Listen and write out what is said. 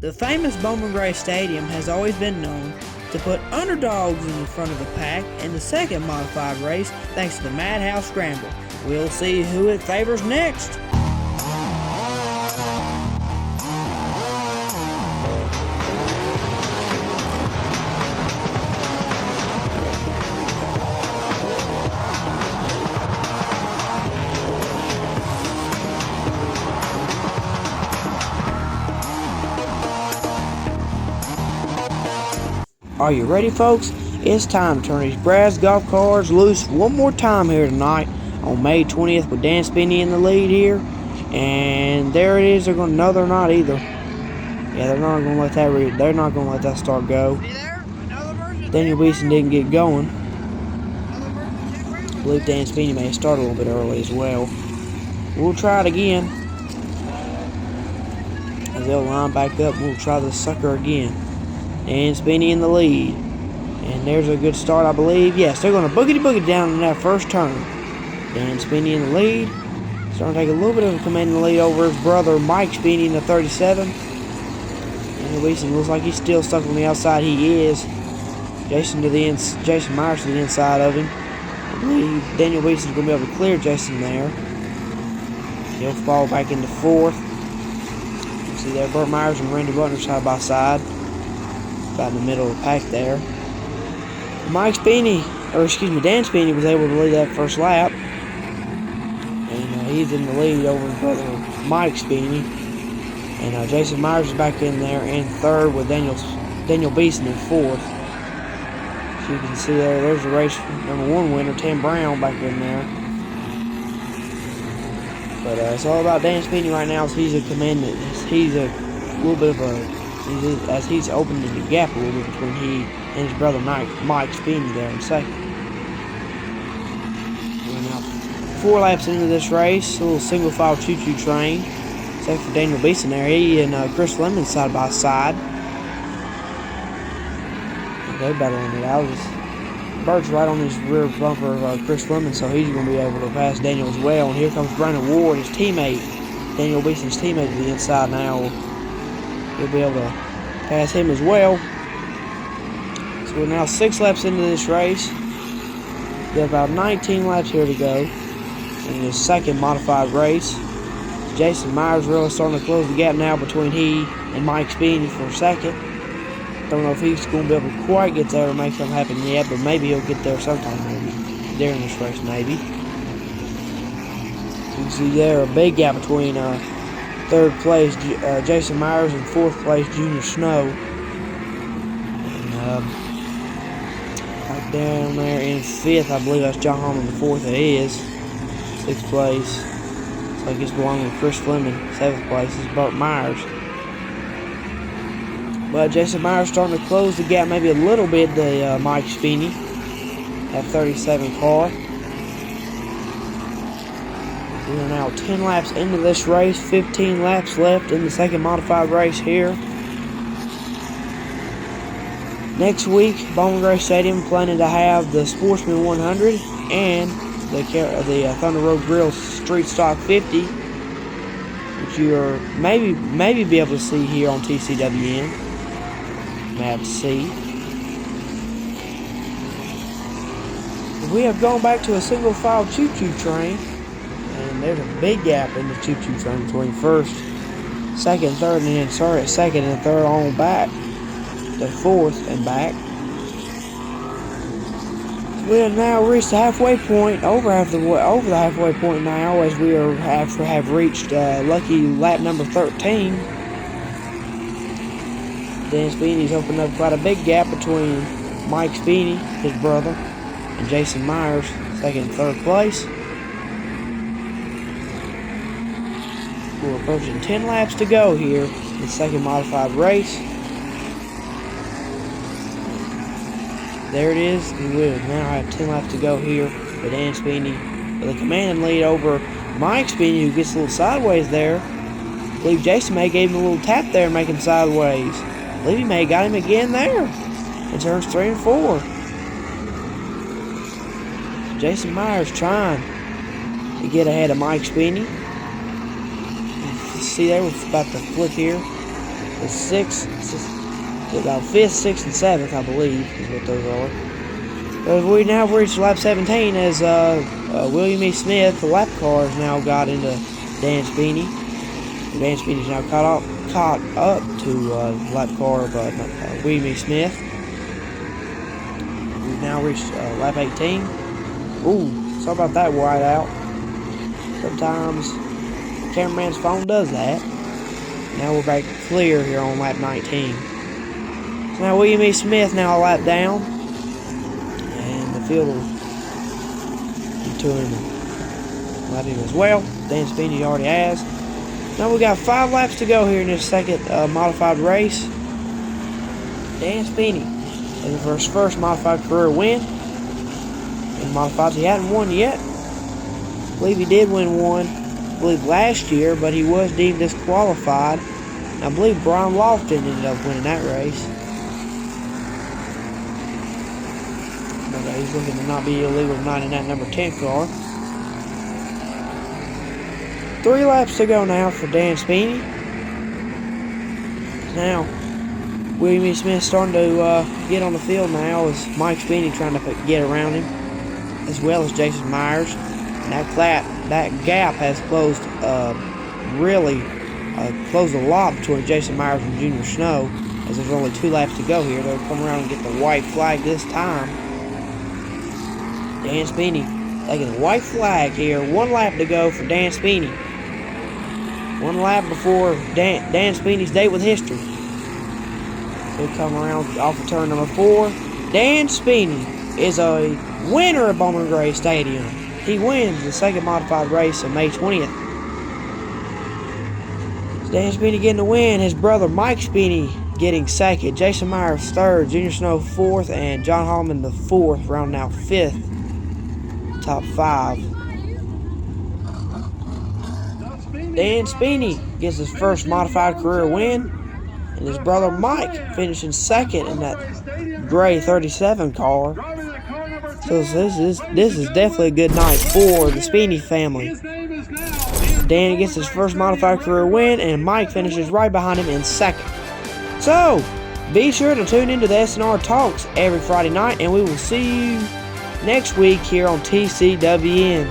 The famous Bowman Gray Stadium has always been known to put underdogs in the front of the pack in the second modified race thanks to the Madhouse Scramble. We'll see who it favors next. Are you ready, folks? It's time to turn these brass golf carts loose one more time here tonight on May 20th with Dan Spinney in the lead here. And there it is. They're going to, no, they're not either. Yeah, they're not going to let that they're not going to let that start go. Daniel Beeson didn't get going. I believe Dan Spinney may have started a little bit early as well. We'll try it again. As they'll line back up, we'll try this sucker again. And Spinney in the lead. And there's a good start, I believe. Yes, they're going to boogity down in that first turn. Dan Spinney in the lead. Starting to take a little bit of a commanding lead over his brother Mike Spinney in the 37. And Beeson looks like he's still stuck on the outside. He is. Jason Myers to the inside of him. I believe Daniel Beeson's going to be able to clear Jason there. He'll fall back into fourth. You see there, Burt Myers and Randy Butler side by side. About in the middle of the pack there. Dan Spinney was able to lead that first lap. And he's in the lead over his brother Mike Spinney. And Jason Myers is back in there in third with Daniel Beeson in fourth. As you can see there's the race number one winner, Tim Brown, back in there. But it's all about Dan Spinney right now. He's a little bit of a as he's opening the gap a little bit between he and his brother Mike Spinney there in second. We're now 4 laps into this race, a little single file choo-choo train. Except for Daniel Beeson there, he and Chris Lemon side by side. They're battling it out. Bert's right on his rear bumper of Chris Lemon, so he's going to be able to pass Daniel as well. And here comes Brandon Ward, his teammate, Daniel Beeson's teammate, to the inside now. He'll be able to pass him as well. So we're now 6 laps into this race. We got about 19 laps here to go in this second modified race. Jason Myers really starting to close the gap now between he and Mike Spinney for second. Don't know if he's going to be able to quite get there or make something happen yet, but maybe he'll get there sometime maybe during this race maybe. You can see there a big gap between third place Jason Myers and fourth place Junior Snow. And right down there in fifth, I believe that's John Harmon. The fourth it is. Sixth place, looks like it's belonging to Chris Fleming. Seventh place is Burt Myers. But Jason Myers starting to close the gap maybe a little bit to Mike Spinney at 37 car. We are now 10 laps into this race, 15 laps left in the second modified race here. Next week, Bowman Gray Stadium planning to have the Sportsman 100 and the Thunder Road Grill Street Stock 50, which you're maybe be able to see here on TCWN. May have to see. We have gone back to a single file choo-choo train. And there's a big gap in the choo-choo train between first, second, third, and then start at second and third on back to fourth and back. We have now reached the halfway point, over the halfway point now, as we have reached lucky lap number 13. Dan Spinney's opened up quite a big gap between Mike Spinney, his brother, and Jason Myers, second and third place. We're approaching 10 laps to go here in the second modified race. There it is. We will now have 10 laps to go here with Dan Spinney with a commanding lead over Mike Spinney, who gets a little sideways there. I believe Jason May gave him a little tap there, making sideways. I believe he may have got him again there in turns 3 and 4. Jason Myers trying to get ahead of Mike Spinney. See there, we're about to flip here. The about 5th, 6th, and 7th, I believe, is what those are. But we now have reached lap 17 as William E. Smith, the lap car, has now got into Dan Speeney. Dan Speeney's now caught up to lap car of William E. Smith. We've now reached lap 18. Ooh, sorry about that whiteout. Sometimes the cameraman's phone does that. Now we're back clear here on lap 19. So now William E. Smith now a lap down. And the field will be to him and lap him as well. Dan Speeney already has. Now we got 5 laps to go here in this second modified race. Dan Speeney looking for his first modified career win. In modifieds, he hadn't won yet. I believe he did win one, I believe last year, but he was deemed disqualified. And I believe Brian Lofton ended up winning that race. But he's looking to not be illegal not in that number 10 car. 3 laps to go now for Dan Speeney. Now, William E. Smith starting to get on the field now as Mike Speeney trying to get around him, as well as Jason Myers. And that gap has closed closed a lot between Jason Myers and Junior Snow, as there's only 2 laps to go here. They'll come around and get the white flag this time. Dan Speeney taking the white flag here. 1 lap to go for Dan Speeney. 1 lap before Dan Speeney's date with history. He'll come around off of turn number 4. Dan Speeney is a winner at Bowman Gray Stadium. He wins the second modified race on May 20th. Dan Speeney getting the win. His brother Mike Speeney getting second. Jason Myers 3rd. Junior Snow 4th. And John Holloman the 4th, rounding out 5th. Top 5. Dan Speeney gets his first modified career win. And his brother Mike finishing 2nd in that gray 37 car. So this is definitely a good night for the Speeney family. Dan gets his first modified career win, and Mike finishes right behind him in 2nd. So, be sure to tune into the SNR Talks every Friday night, and we will see you next week here on TCWN.